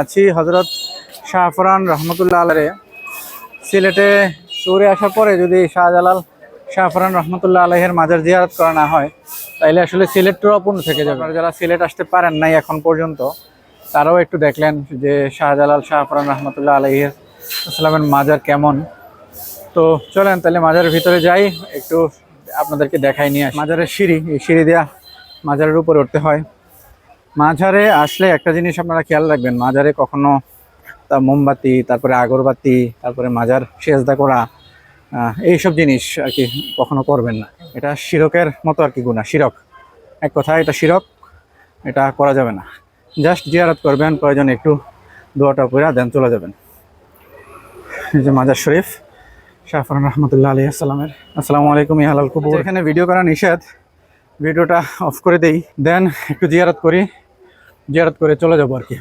আছি হযরত শাহফরান রহমতুল্লাহ আলাইহি সিলেটে ট্যুরে আসার পরে যদি শাহজালাল শাহফরান রহমতুল্লাহ আলাইহির মাজার জিয়ারত করা না হয় তাহলে আসলে সিলেট ট্যুর অপূর্ণ থেকে যাবে। আর যারা সিলেট আসতে পারেন নাই এখন পর্যন্ত তারাও একটু দেখলেন যে শাহজালাল শাহফরান রহমতুল্লাহ আলাইহির ইসলামের মাজার কেমন। তো চলেন তাহলে মাজারের ভিতরে যাই, একটু আপনাদেরকে দেখাই নিয়ে আসি। মাজারের সিঁড়ি, এই সিঁড়ি দেওয়া মাজারের উপরে উঠতে হয়। মাজারে আসলে একটা জিনিস আপনারা খেয়াল রাখবেন, মাজারে কখনো তা মোমবাতি, তারপরে আগরবাতি, তারপরে মাজার সেজদা করা, এইসব জিনিস আর কি কখনো করবেন না। এটা শিরকের মতো আর কি গুনাহ, শিরক এক কথায়, এটা শিরক, এটা করা যাবে না। জাস্ট জিয়ারত করবেন, প্রয়োজনে একটু দোয়াটা করে দেন চলে যাবেন। এই যে মাজার শরীফ শাহফরান রহমতুল্লাহ আলাইহি আসসালামের। আসসালামু আলাইকুম ইহালাল কুবুর। এখানে ভিডিও করা নিষেধ, ভিডিওটা অফ করে দেই, দেন একটু জিয়ারত করি, জিয়ারত করে চলে যাবো আর কি।